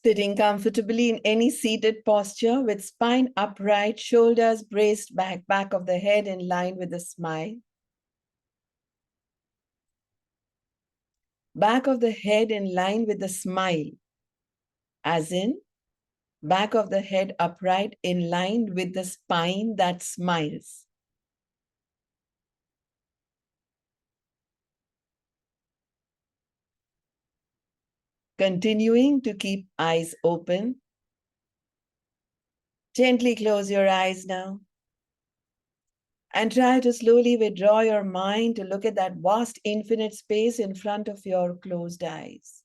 Sitting comfortably in any seated posture with spine upright, shoulders braced back, back of the head in line with a smile. Back of the head in line with a smile, as in back of the head upright in line with the spine that smiles. Continuing to keep eyes open. Gently close your eyes now. And try to slowly withdraw your mind to look at that vast infinite space in front of your closed eyes.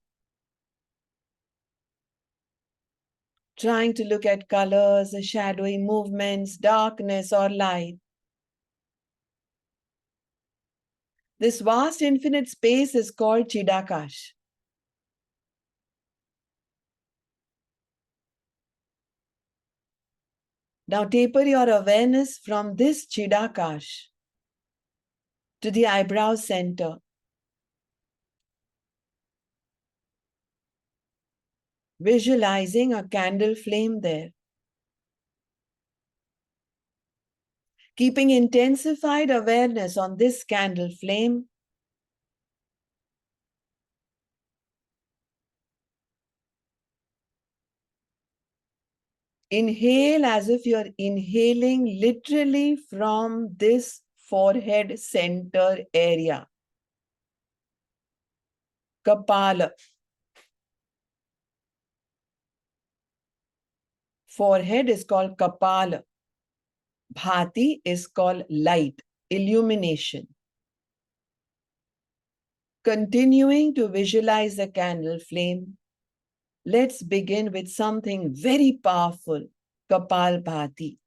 Trying to look at colors, shadowy movements, darkness or light. This vast infinite space is called Chidakash. Now taper your awareness from this Chidakash to the eyebrow center. Visualizing a candle flame there. Keeping intensified awareness on this candle flame. Inhale as if you're inhaling literally from this forehead center area. Kapala. Forehead is called Kapala. Bhati is called light, illumination. Continuing to visualize the candle flame, let's begin with something very powerful, Kapal Bhati.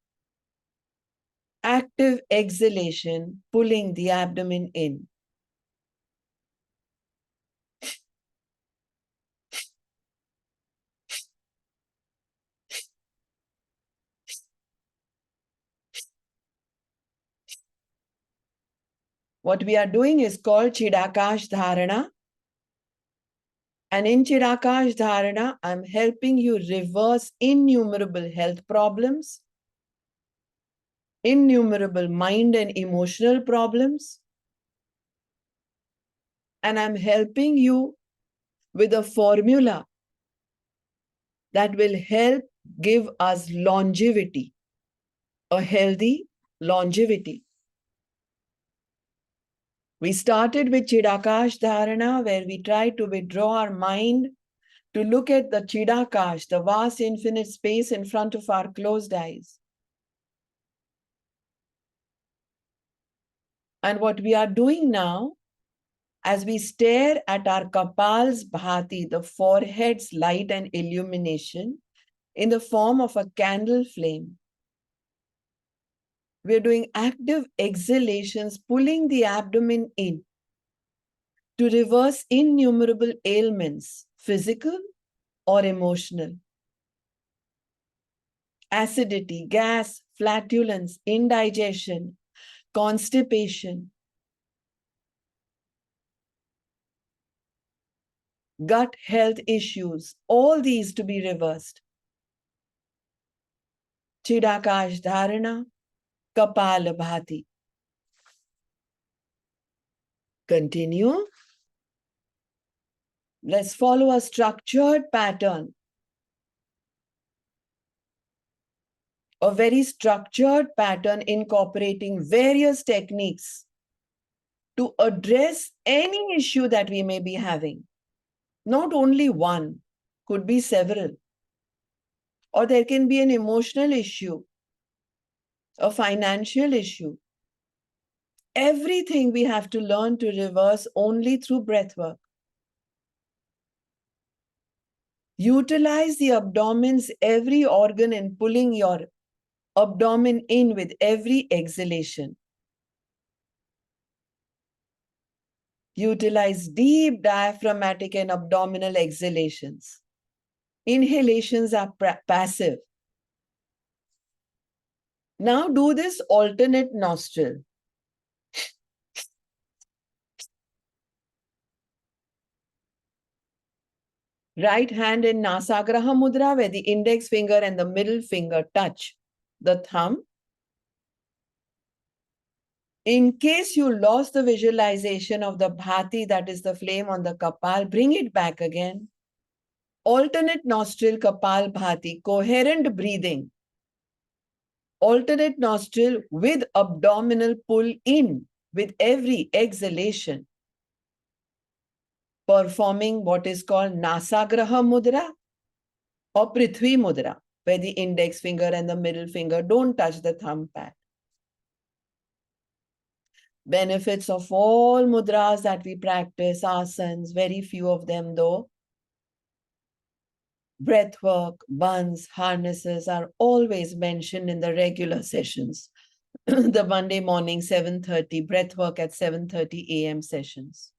Active exhalation, pulling the abdomen in. What we are doing is called Chidakash Dharana. And in Chidakash Dharana, I'm helping you reverse innumerable health problems, innumerable mind and emotional problems. And I'm helping you with a formula that will help give us longevity, a healthy longevity. We started with Chidakash Dharana, where we tried to withdraw our mind to look at the Chidakash, the vast infinite space in front of our closed eyes. And what we are doing now, as we stare at our Kapal's Bhati, the forehead's light and illumination, in the form of a candle flame, we're doing active exhalations, pulling the abdomen in to reverse innumerable ailments, physical or emotional. Acidity, gas, flatulence, indigestion, constipation, gut health issues, all these to be reversed. Chidakash Dharana, Kapala Bhati. Continue. Let's follow a structured pattern. A very structured pattern incorporating various techniques to address any issue that we may be having. Not only one, could be several. Or there can be an emotional issue, a financial issue. Everything we have to learn to reverse only through breathwork. Utilize the abdomen's every organ in pulling your abdomen in with every exhalation. Utilize deep diaphragmatic and abdominal exhalations. Inhalations are passive. Now do this alternate nostril. Right hand in Nasagraha Mudra, where the index finger and the middle finger touch the thumb. In case you lost the visualization of the bhati, that is the flame on the kapal, bring it back again. Alternate nostril kapal bhati, coherent breathing. Alternate nostril with abdominal pull in with every exhalation. Performing what is called Nasagraha Mudra or Prithvi Mudra, where the index finger and the middle finger don't touch the thumb pad. Benefits of all mudras that we practice, asanas, very few of them though. Breathwork, buns, harnesses are always mentioned in the regular sessions. The Monday morning 7:30, breathwork at 7:30 a.m. sessions.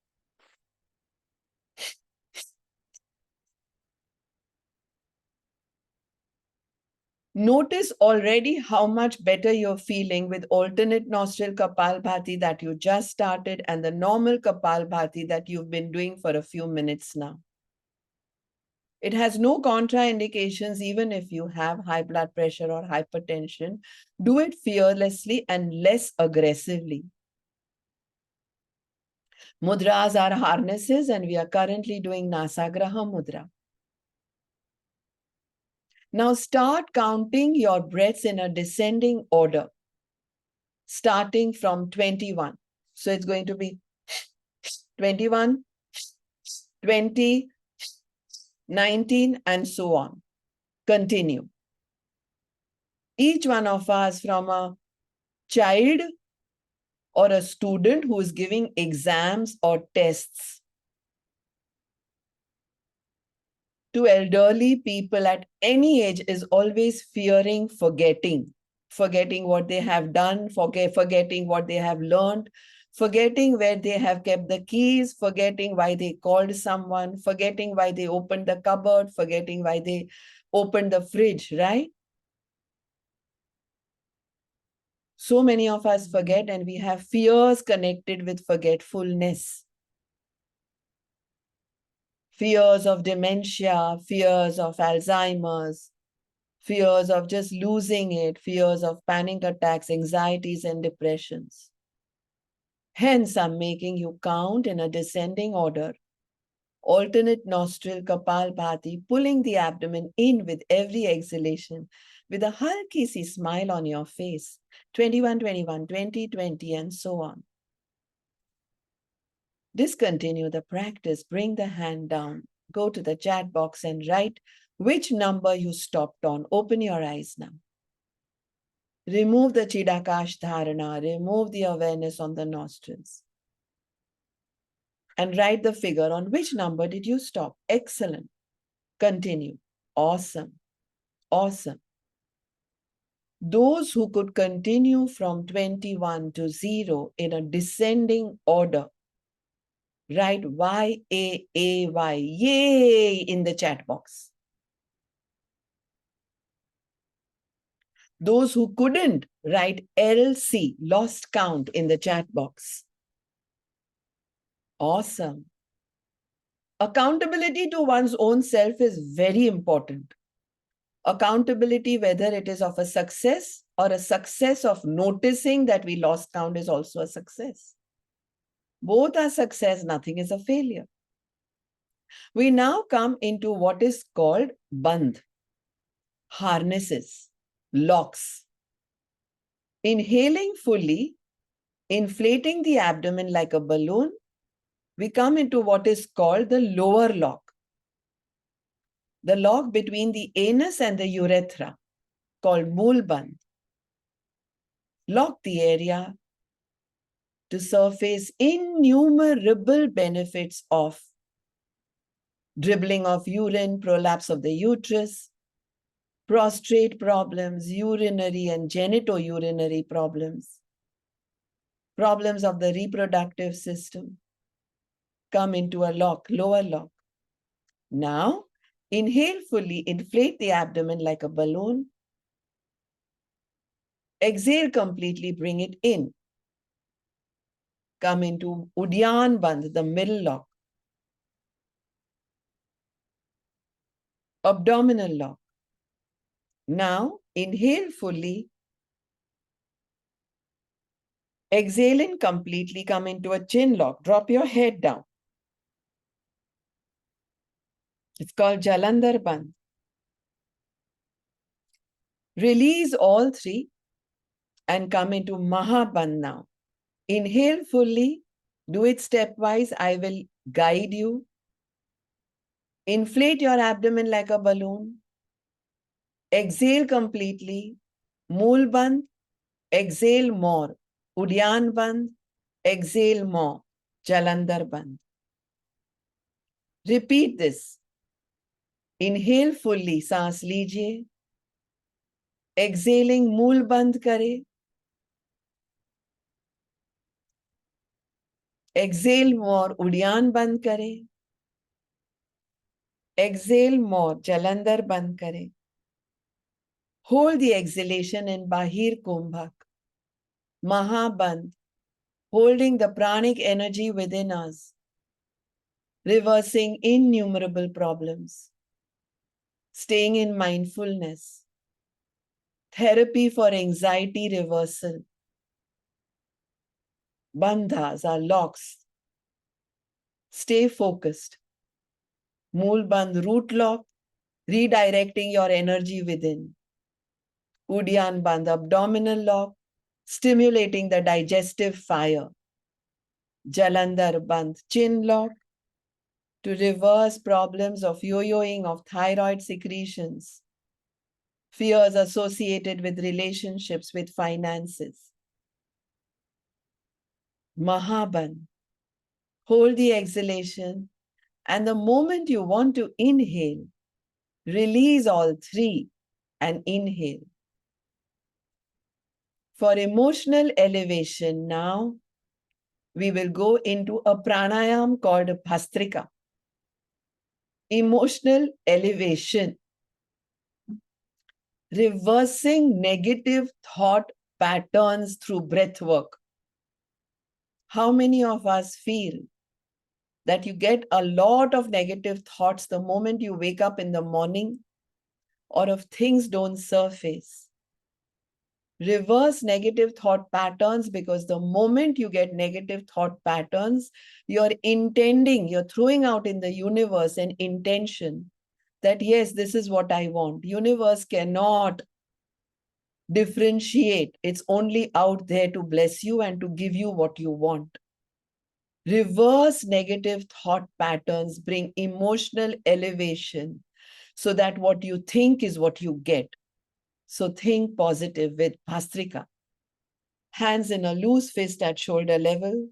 Notice already how much better you're feeling with alternate nostril Kapalbhati that you just started and the normal Kapalbhati that you've been doing for a few minutes now. It has no contraindications even if you have high blood pressure or hypertension. Do it fearlessly and less aggressively. Mudras are harnesses and we are currently doing Nasagraha Mudra. Now start counting your breaths in a descending order, starting from 21. So it's going to be 21, 20, 19, and so on. Continue. Each one of us, from a child or a student who is giving exams or tests, to elderly people at any age, is always fearing forgetting what they have done, forgetting what they have learned, forgetting where they have kept the keys, forgetting why they called someone, forgetting why they opened the cupboard, forgetting why they opened the fridge, right? So many of us forget, and we have fears connected with forgetfulness. Fears of dementia, fears of Alzheimer's, fears of just losing it, fears of panic attacks, anxieties, and depressions. Hence, I'm making you count in a descending order. Alternate nostril Kapalbhati, pulling the abdomen in with every exhalation, with a halki si smile on your face. 21, 21, 20, 20, and so on. Discontinue the practice. Bring the hand down. Go to the chat box and write which number you stopped on. Open your eyes now. Remove the Chidakash Dharana. Remove the awareness on the nostrils. And write the figure on which number did you stop. Excellent. Continue. Awesome. Awesome. Those who could continue from 21 to 0 in a descending order, write Y-A-A-Y, yay, in the chat box. Those who couldn't, write LC, lost count, in the chat box. Awesome. Accountability to one's own self is very important. Accountability, whether it is of a success or a success of noticing that we lost count, is also a success. Both are success, nothing is a failure. We now come into what is called bandh, harnesses, locks. Inhaling fully, inflating the abdomen like a balloon, we come into what is called the lower lock, the lock between the anus and the urethra, called mool bandh. Lock the area to surface innumerable benefits of dribbling of urine, prolapse of the uterus, prostate problems, urinary and genitourinary problems, problems of the reproductive system. Come into a lock, lower lock. Now, inhale fully, inflate the abdomen like a balloon. Exhale completely, bring it in. Come into Udyan Bandh, the middle lock. abdominal lock. Now, inhale fully. Exhale in completely, come into a chin lock. Drop your head down. It's called Jalandhar Bandh. Release all three and come into Mahabandh now. Inhale fully. Do it stepwise. I will guide you. Inflate your abdomen like a balloon. Exhale completely. Mool Bandh. Exhale more. Udyan Bandh. Exhale more. Jalandhar Bandh. Repeat this. Inhale fully. सांस लीजिए. Exhaling मूल बंद करें. Exhale more. Uddiyana बंद करें. Exhale more. Jalandhar बंद करें. Hold the exhalation in Bahir Kumbhak. Mahabandh. Holding the pranic energy within us. Reversing innumerable problems. Staying in mindfulness. Therapy for anxiety reversal. Bandhas are locks. Stay focused. Mool Bandh root lock, redirecting your energy within. Udyan Bandh abdominal lock, stimulating the digestive fire. Jalandhar Bandh chin lock, to reverse problems of yo-yoing of thyroid secretions, fears associated with relationships, with finances. Mahabandh, hold the exhalation, and the moment you want to inhale, release all three and inhale. For emotional elevation now, we will go into a pranayam called Bhastrika. Emotional elevation. Reversing negative thought patterns through breathwork. How many of us feel that you get a lot of negative thoughts the moment you wake up in the morning, or if things don't surface? Reverse negative thought patterns, because the moment you get negative thought patterns, you're intending, you're throwing out in the universe an intention that, yes, this is what I want. Universe cannot differentiate. It's only out there to bless you and to give you what you want. Reverse negative thought patterns bring emotional elevation so that what you think is what you get. So think positive with Bhastrika. Hands in a loose fist at shoulder level.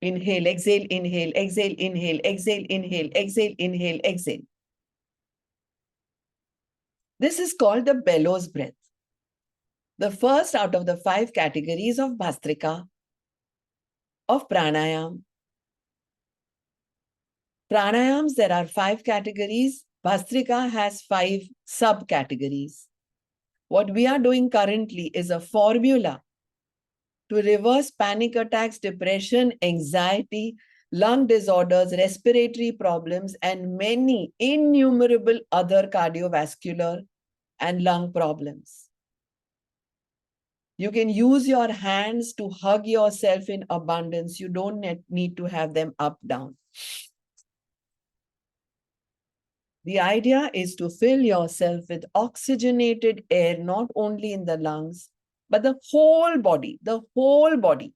Inhale, exhale, inhale, exhale, inhale, exhale, inhale, exhale, inhale, exhale. This is called the bellows breath. The first out of the 5 categories of Bhastrika, of pranayam. Pranayams, there are 5 categories. Bhastrika has 5 subcategories. What we are doing currently is a formula to reverse panic attacks, depression, anxiety, lung disorders, respiratory problems, and many innumerable other cardiovascular and lung problems. You can use your hands to hug yourself in abundance. You don't need to have them up, down. The idea is to fill yourself with oxygenated air, not only in the lungs, but the whole body, the whole body.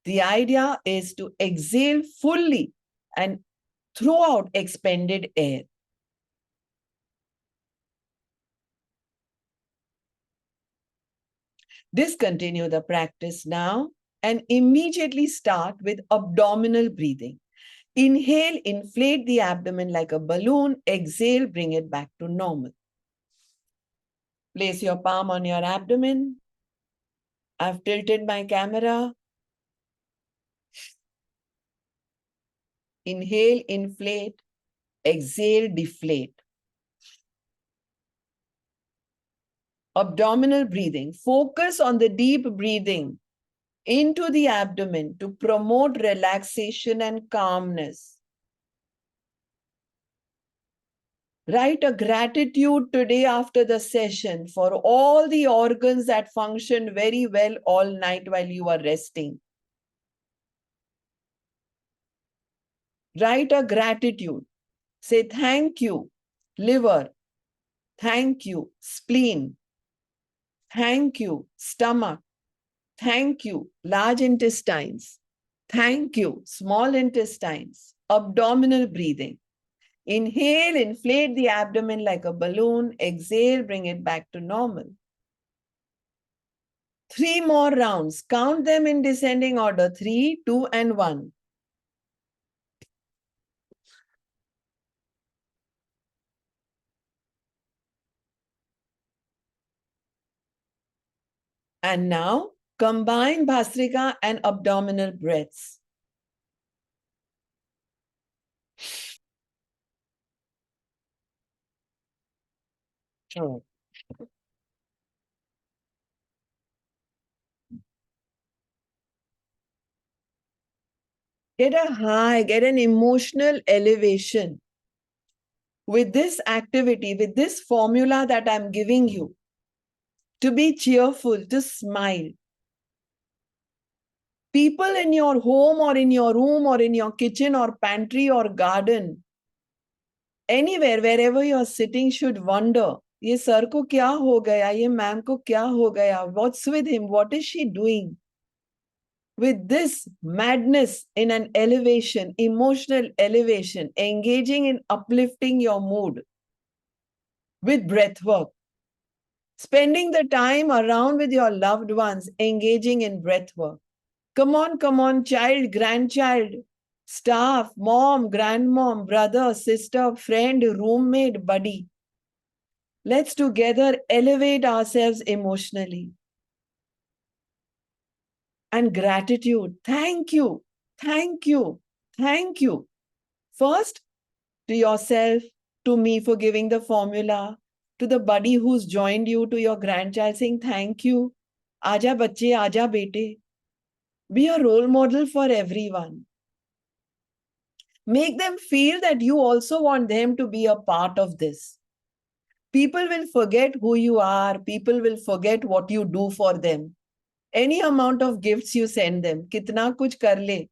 The idea is to exhale fully and throw out expended air. Discontinue the practice now and immediately start with abdominal breathing. Inhale, inflate the abdomen like a balloon. Exhale, bring it back to normal. Place your palm on your abdomen. I've tilted my camera. Inhale, inflate. Exhale, deflate. Abdominal breathing. Focus on the deep breathing. into the abdomen to promote relaxation and calmness. Write a gratitude today after the session for all the organs that function very well all night while you are resting. Write a gratitude. Say thank you, liver. Thank you, spleen. Thank you, stomach. Thank you, large intestines. Thank you, small intestines. Abdominal breathing. Inhale, inflate the abdomen like a balloon. Exhale, bring it back to normal. 3 more rounds. Count them in descending order. 3, 2, and 1. And now, combine Bhastrika and abdominal breaths. Oh. Get a high, get an emotional elevation with this activity, with this formula that I'm giving you. To be cheerful, to smile. People in your home or in your room or in your kitchen or pantry or garden, anywhere, wherever you're sitting, should wonder, ये sir को क्या हो गया, ये ma'am को क्या हो गया, what's with him, what is she doing? With this madness in an elevation, emotional elevation, engaging in uplifting your mood with breath work, spending the time around with your loved ones, engaging in breath work. Come on, child, grandchild, staff, mom, grandmom, brother, sister, friend, roommate, buddy. Let's together elevate ourselves emotionally. And gratitude. Thank you. Thank you. Thank you. First, to yourself, to me for giving the formula, to the buddy who's joined you, to your grandchild saying thank you. Aja bachche, aja bete. Be a role model for everyone. Make them feel that you also want them to be a part of this. People will forget who you are. People will forget what you do for them. Any amount of gifts you send them, kitna kuch kar le,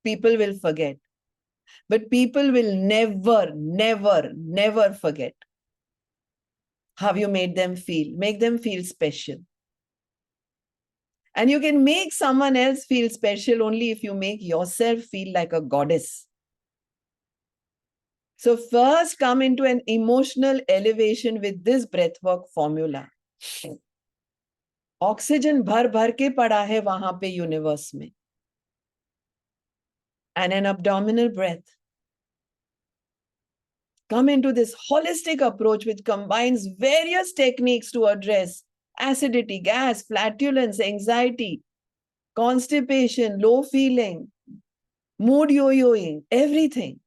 people will forget. But people will never, never, never forget how you made them feel. Make them feel special. And you can make someone else feel special only if you make yourself feel like a goddess. So first come into an emotional elevation with this breathwork formula. Oxygen भर भर के पड़ा है वहां पे universe में. And an abdominal breath. Come into this holistic approach which combines various techniques to address acidity, gas, flatulence, anxiety, constipation, low feeling, mood yo-yoing, everything.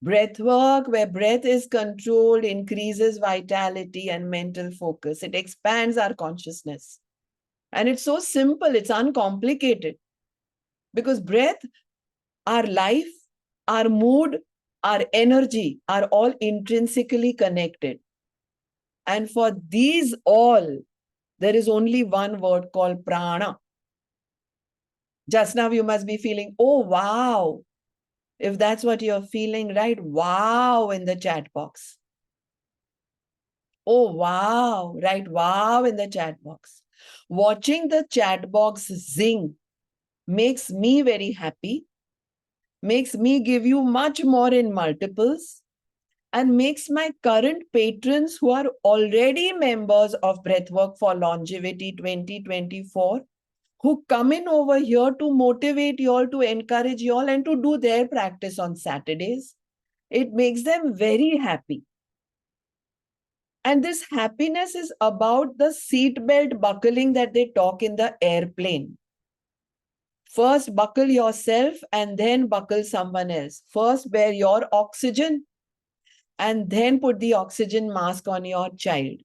Breath work, where breath is controlled, increases vitality and mental focus. It expands our consciousness. And it's so simple, it's uncomplicated. Because breath, our life, our mood, our energy are all intrinsically connected. And for these all, there is only one word called prana. Just now you must be feeling, oh, wow. If that's what you're feeling, write wow in the chat box. Oh, wow. Write wow in the chat box. Watching the chat box zing makes me very happy, makes me give you much more in multiples, and makes my current patrons who are already members of Breathwork for Longevity 2024, who come in over here to motivate you all, to encourage you all, and to do their practice on Saturdays. It makes them very happy. And this happiness is about the seatbelt buckling that they talk in the airplane. First, buckle yourself and then buckle someone else. First, bear your oxygen and then put the oxygen mask on your child.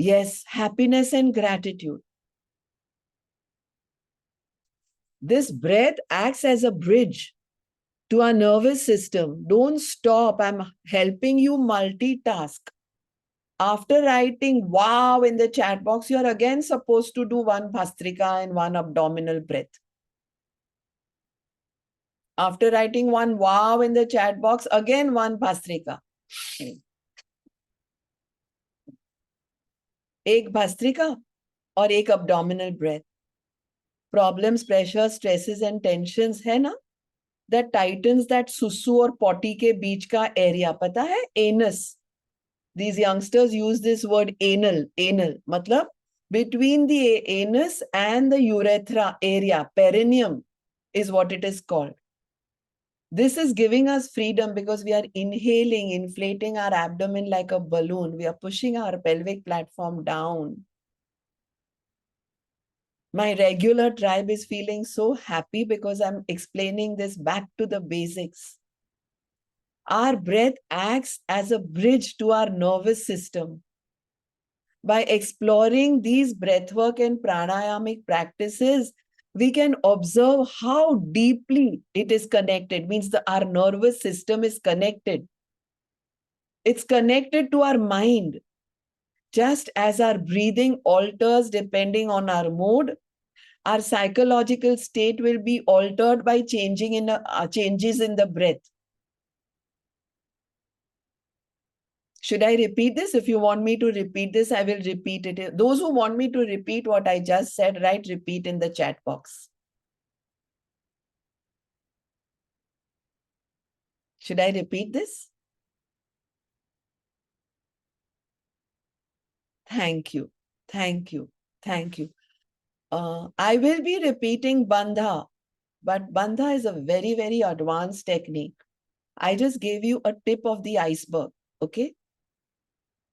Yes, happiness and gratitude. This breath acts as a bridge to our nervous system. Don't stop. I'm helping you multitask. After writing wow in the chat box, you're again supposed to do one bhastrika and one abdominal breath. After writing one wow in the chat box, again one bhastrika. एक भस्त्रिका और एक abdominal breath. Problems, pressure, stresses and tensions है ना? That tightens that सुसु और potty के बीच का area. पता है? Anus. These youngsters use this word anal. Anal. मतलब between the anus and the urethra area, perineum is what it is called. This is giving us freedom because we are inhaling, inflating our abdomen like a balloon. We are pushing our pelvic platform down. My regular tribe is feeling so happy because I'm explaining this back to the basics. Our breath acts as a bridge to our nervous system. By exploring these breathwork and pranayamic practices, we can observe how deeply it is connected. Means our nervous system is connected. It's connected to our mind. Just as our breathing alters depending on our mood, our psychological state will be altered by changes in the breath. Should I repeat this? If you want me to repeat this, I will repeat it. Those who want me to repeat what I just said, write repeat in the chat box. Should I repeat this? Thank you. Thank you. Thank you. I will be repeating Bandha, but Bandha is a very, very advanced technique. I just gave you a tip of the iceberg. Okay.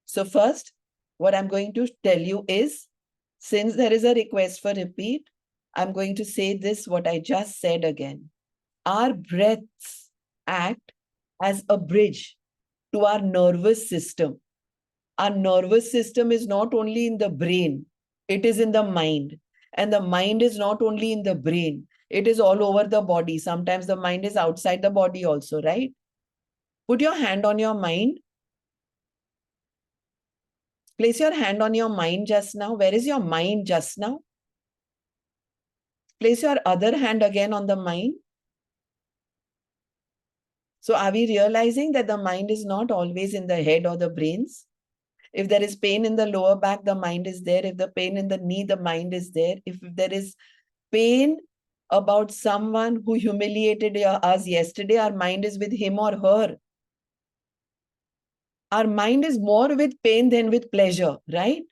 So first, what I'm going to tell you is, since there is a request for repeat, I'm going to say this, what I just said again. Our breaths act as a bridge to our nervous system. Our nervous system is not only in the brain, it is in the mind. And the mind is not only in the brain, it is all over the body. Sometimes the mind is outside the body also, right? Put your hand on your mind. Place your hand on your mind just now. Where is your mind just now? Place your other hand again on the mind. So are we realizing that the mind is not always in the head or the brains? If there is pain in the lower back, the mind is there. If the pain in the knee, the mind is there. If there is pain about someone who humiliated us yesterday, our mind is with him or her. Our mind is more with pain than with pleasure, right?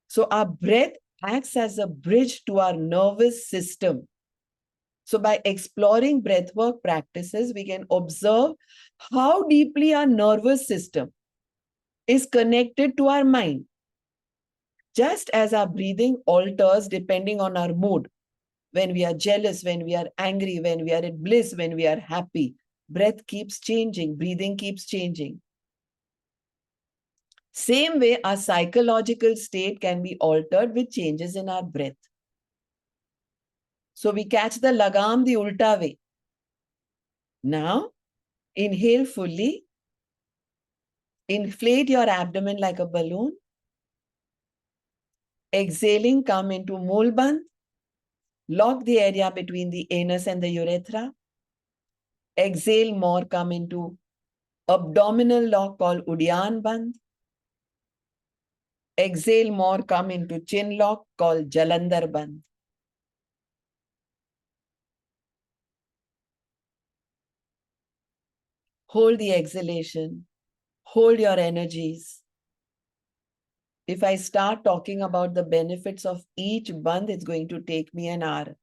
So our breath acts as a bridge to our nervous system. So by exploring breathwork practices, we can observe how deeply our nervous system is connected to our mind. Just as our breathing alters depending on our mood, when we are jealous, when we are angry, when we are in bliss, when we are happy, breath keeps changing, breathing keeps changing. Same way, our psychological state can be altered with changes in our breath. So we catch the lagam the ulta way. Now, inhale fully. Inflate your abdomen like a balloon. Exhaling, come into Moolband. Lock the area between the anus and the urethra. Exhale more, come into abdominal lock called Udyan Band. Exhale more, come into chin lock called Jalandhar Band. Hold the exhalation. Hold your energies. If I start talking about the benefits of each band, it's going to take me an hour.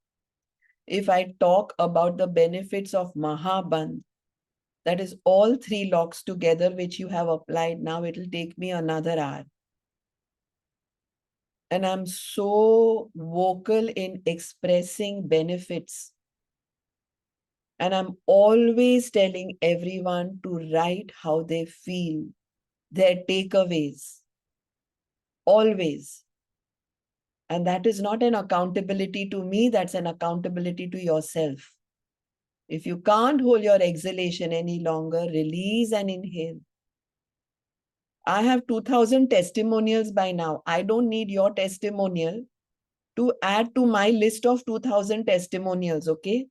If I talk about the benefits of Mahaband, that is all three locks together which you have applied now, it will take me another hour. And I'm so vocal in expressing benefits. And I'm always telling everyone to write how they feel, their takeaways. always. And that is not an accountability to me, that's an accountability to yourself. If you can't hold your exhalation any longer, release and inhale. I have 2000 testimonials by now. I don't need your testimonial to add to my list of 2000 testimonials, okay?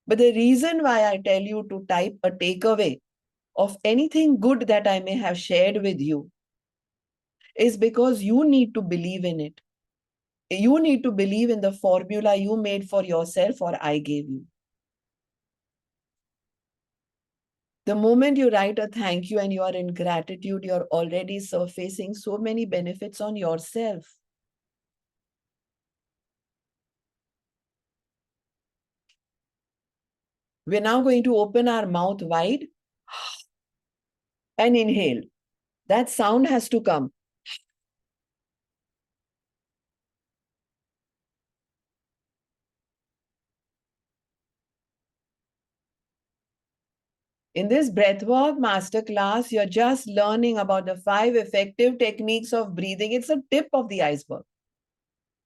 But the reason why I tell you to type a takeaway of anything good that I may have shared with you is because you need to believe in it. You need to believe in the formula you made for yourself or I gave you. The moment you write a thank you and you are in gratitude, you're already surfacing so many benefits on yourself. We're now going to open our mouth wide and inhale. That sound has to come. In this breathwork masterclass, you're just learning about the 5 effective techniques of breathing. It's a tip of the iceberg.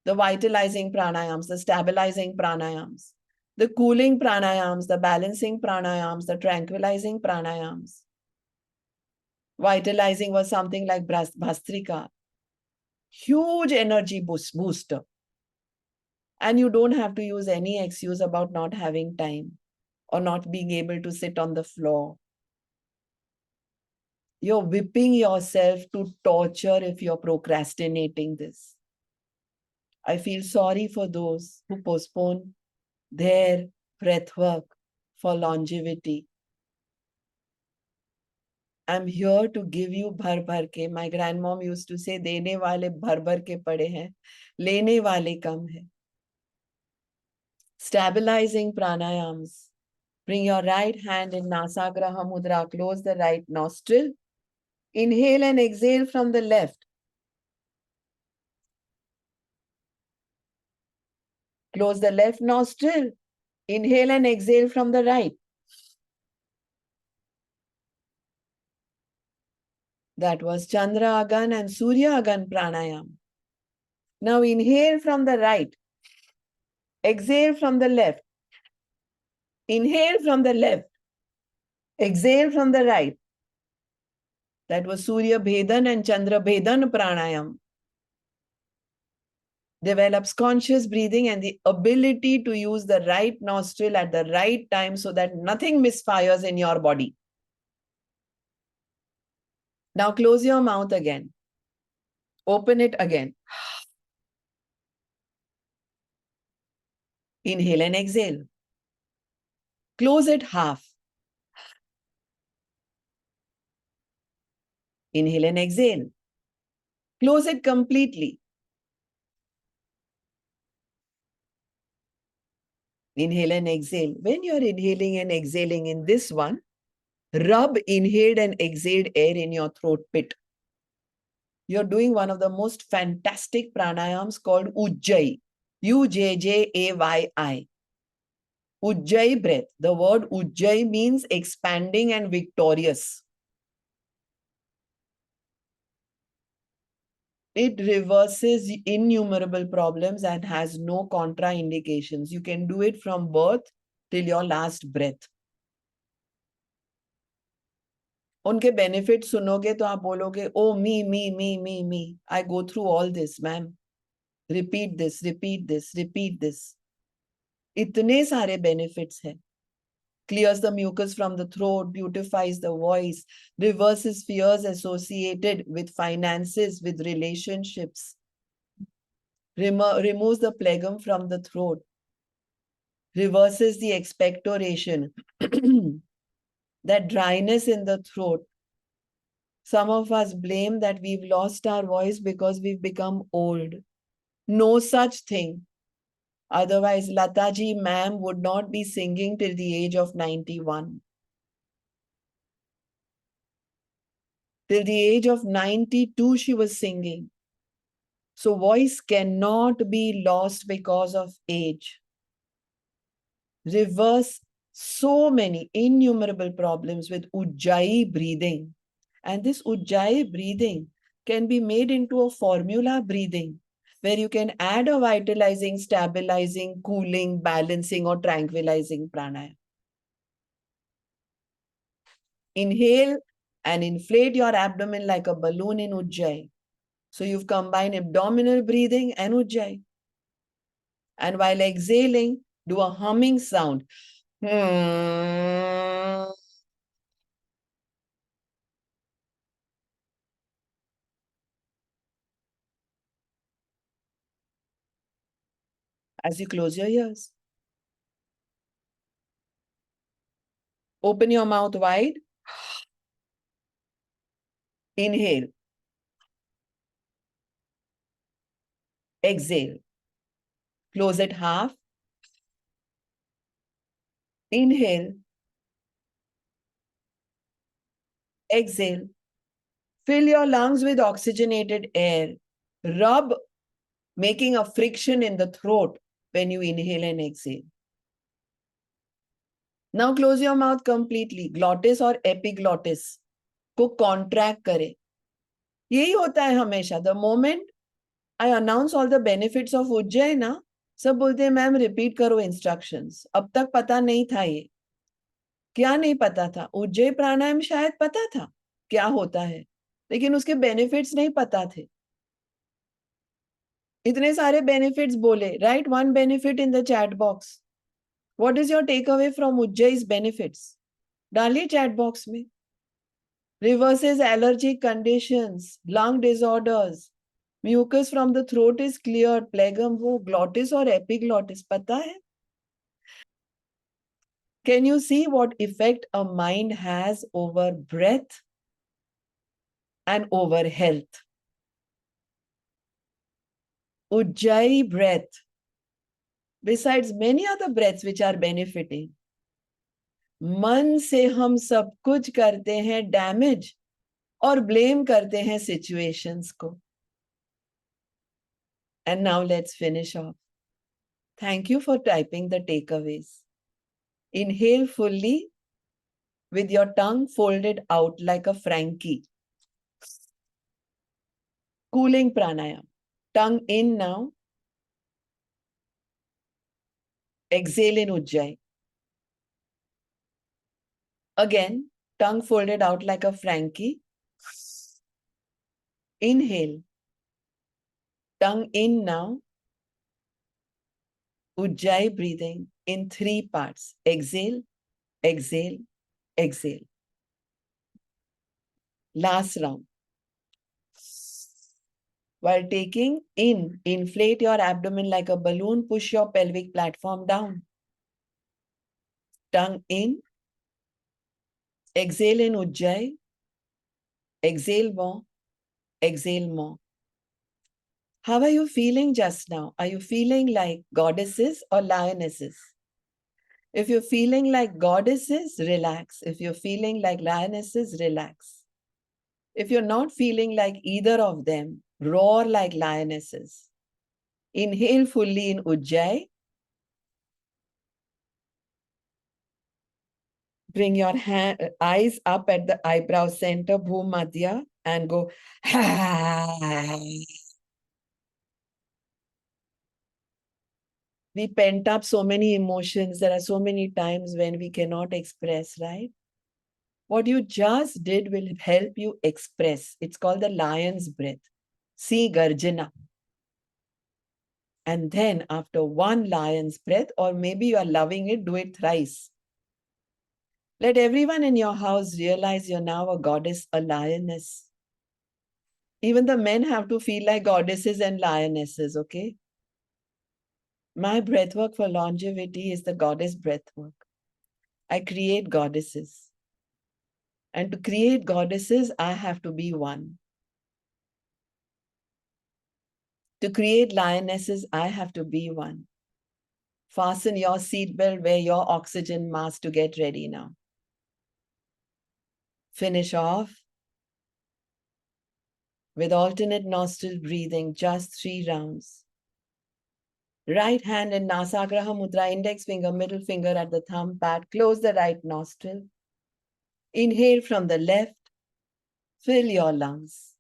The vitalizing pranayams, the stabilizing pranayams, the cooling pranayams, the balancing pranayams, the tranquilizing pranayams. Vitalizing was something like Bhastrika. Huge energy booster. And you don't have to use any excuse about not having time or not being able to sit on the floor. You're whipping yourself to torture if you're procrastinating this. I feel sorry for those who postpone their breath work for longevity. I'm here to give you bhar bhar ke. My grandmom used to say, dene wale bhar bhar ke pade hain, lene wale kam hai. Stabilizing pranayams. Bring your right hand in Nasagraha Mudra. Close the right nostril. Inhale and exhale from the left. Close the left nostril. Inhale and exhale from the right. That was Chandra Agan and Surya Agan pranayam. Now inhale from the right. Exhale from the left. Inhale from the left. Exhale from the right. That was Surya Bhedan and Chandra Bhedan pranayam. Develops conscious breathing and the ability to use the right nostril at the right time so that nothing misfires in your body. Now close your mouth again. Open it again. Inhale and exhale. Close it half. Inhale and exhale. Close it completely. Inhale and exhale. When you're inhaling and exhaling in this one, rub inhaled and exhaled air in your throat pit. You're doing one of the most fantastic pranayams called Ujjayi. Ujjayi. Ujjayi breath. The word Ujjayi means expanding and victorious. It reverses innumerable problems and has no contraindications. You can do it from birth till your last breath. उनके benefits सुनोगे तो आप बोलोगे, oh, me. I go through all this, ma'am. Repeat this. इतने सारे benefits हैं. Clears the mucus from the throat, beautifies the voice, reverses fears associated with finances, with relationships, removes the phlegm from the throat, reverses the expectoration, that dryness in the throat. Some of us blame that we've lost our voice because we've become old. No such thing. Otherwise, Lataji ma'am would not be singing till the age of 91. Till the age of 92, she was singing. So voice cannot be lost because of age. Reverse so many innumerable problems with Ujjayi breathing. And this Ujjayi breathing can be made into a formula breathing where you can add a vitalizing, stabilizing, cooling, balancing, or tranquilizing pranayama. Inhale and inflate your abdomen like a balloon in Ujjayi. So you've combined abdominal breathing and Ujjayi. And while exhaling, do a humming sound. As you close your ears. Open your mouth wide. Inhale. Exhale. Close it half. Inhale. Exhale. Fill your lungs with oxygenated air. Rub, making a friction in the throat when you inhale and exhale. Now close your mouth completely. Glottis or epiglottis को contract करे. यही होता है हमेशा. The moment I announce all the benefits of Ujjayi ना, सब बोलते हैं मैम रिपीट करो इंस्ट्रक्शंस. अब तक पता नहीं था ये. क्या नहीं पता था? उज्जयी प्राणायाम शायद पता था क्या होता है, लेकिन उसके बेनिफिट्स नहीं पता थे. इतने सारे बेनिफिट्स बोले. Write one benefit in the chat box. What is your takeaway from Ujjayi's benefits? डालिए चैट बॉक्स में. Reverses allergic conditions, lung disorders, mucus from the throat is cleared, phlegm वो glottis और epiglottis पता है? Can you see what effect a mind has over breath and over health? Ujjayi breath, besides many other breaths which are benefiting, मन से हम सब कुछ करते हैं डैमेज और ब्लेम करते हैं सिचुएशंस को. And now let's finish off. Thank you for typing the takeaways. Inhale fully with your tongue folded out like a Frankie. Cooling pranayam. Tongue in now. Exhale in Ujjayi. Again, tongue folded out like a Frankie. Inhale. Tongue in now. Ujjayi breathing in 3 parts. Exhale, exhale, exhale. Last round. While taking in, inflate your abdomen like a balloon, push your pelvic platform down. Tongue in. Exhale in Ujjayi. Exhale more. Exhale more. How are you feeling just now? Are you feeling like goddesses or lionesses? If you're feeling like goddesses, relax. If you're feeling like lionesses, relax. If you're not feeling like either of them, roar like lionesses. Inhale fully in Ujjayi. Bring your eyes up at the eyebrow center, Bhumadhya, and go. We pent up so many emotions. There are so many times when we cannot express, right? What you just did will help you express. It's called the lion's breath. See Garjana. And then after one lion's breath, or maybe you are loving it, do it thrice. Let everyone in your house realize you're now a goddess, a lioness. Even the men have to feel like goddesses and lionesses, okay? My breathwork for longevity is the goddess breathwork. I create goddesses. And to create goddesses, I have to be one. To create lionesses, I have to be one. Fasten your seatbelt, wear your oxygen mask to get ready now. Finish off with alternate nostril breathing, just 3 rounds. Right hand in Nasagraha Mudra, index finger, middle finger at the thumb pad. Close the right nostril. Inhale from the left. Fill your lungs.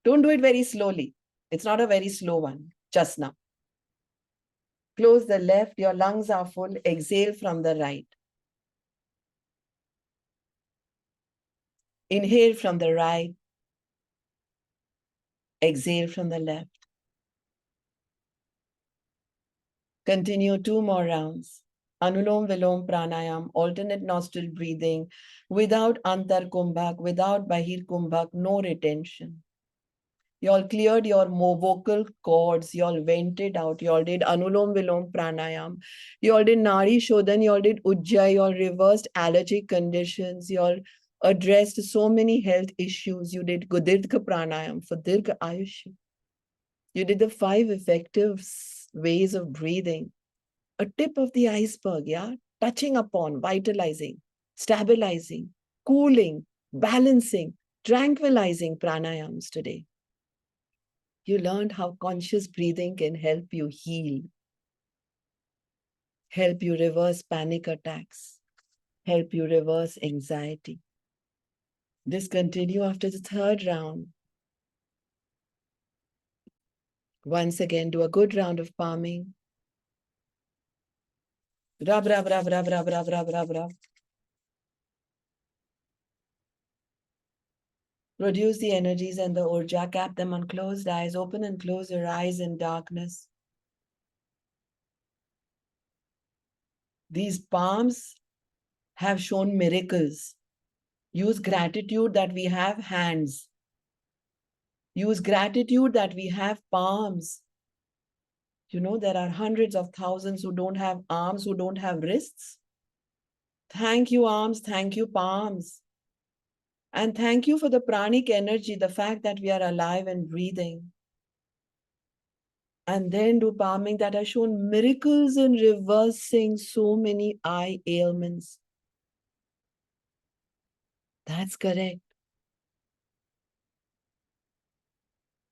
Don't do it very slowly. It's not a very slow one, just now. Close the left, your lungs are full. Exhale from the right. Inhale from the right. Exhale from the left. Continue 2 more rounds. Anulom Vilom Pranayam, alternate nostril breathing, without Antar Kumbhak, without Bahir Kumbhak, no retention. You all cleared your vocal cords, you all vented out, you all did Anulom Vilom Pranayam, you all did Nari Shodhan, you all did Ujjayi, you all reversed allergic conditions, you all addressed so many health issues, you did Gudirgha Pranayam for Dirgha Ayush. You did the 5 effective ways of breathing. A tip of the iceberg, yeah? Touching upon, vitalizing, stabilizing, cooling, balancing, tranquilizing pranayams today. You learned how conscious breathing can help you heal, help you reverse panic attacks, help you reverse anxiety. Discontinue after the 3rd round. Once again, do a good round of palming. Rub, rub, rub, rub, rub, rub, rub, rub, rub. Produce the energies and the urja, cap them on closed eyes, open and close your eyes in darkness. These palms have shown miracles. Use gratitude that we have hands. Use gratitude that we have palms. You know, there are hundreds of thousands who don't have arms, who don't have wrists. Thank you, arms. Thank you, palms. And thank you for the pranic energy, the fact that we are alive and breathing. And then do palming that has shown miracles in reversing so many eye ailments. That's correct.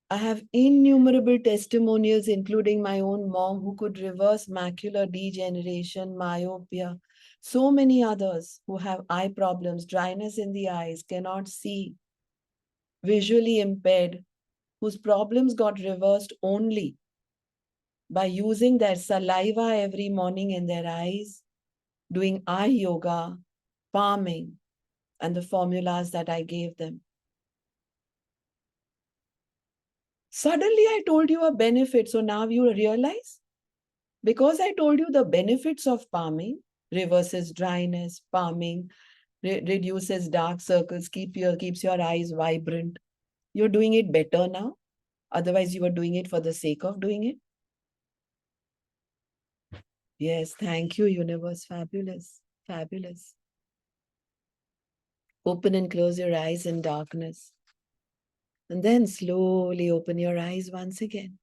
I have innumerable testimonials, including my own mom, who could reverse macular degeneration, myopia, so many others who have eye problems, dryness in the eyes, cannot see, visually impaired, whose problems got reversed only by using their saliva every morning in their eyes, doing eye yoga, palming, and the formulas that I gave them. Suddenly, I told you a benefit. So now you realize, because I told you the benefits of palming, reverses dryness, palming reduces dark circles, keeps your eyes vibrant. You're doing it better now. Otherwise, you were doing it for the sake of doing it. Yes, thank you, universe. Fabulous. Fabulous. Open and close your eyes in darkness. And then slowly open your eyes once again.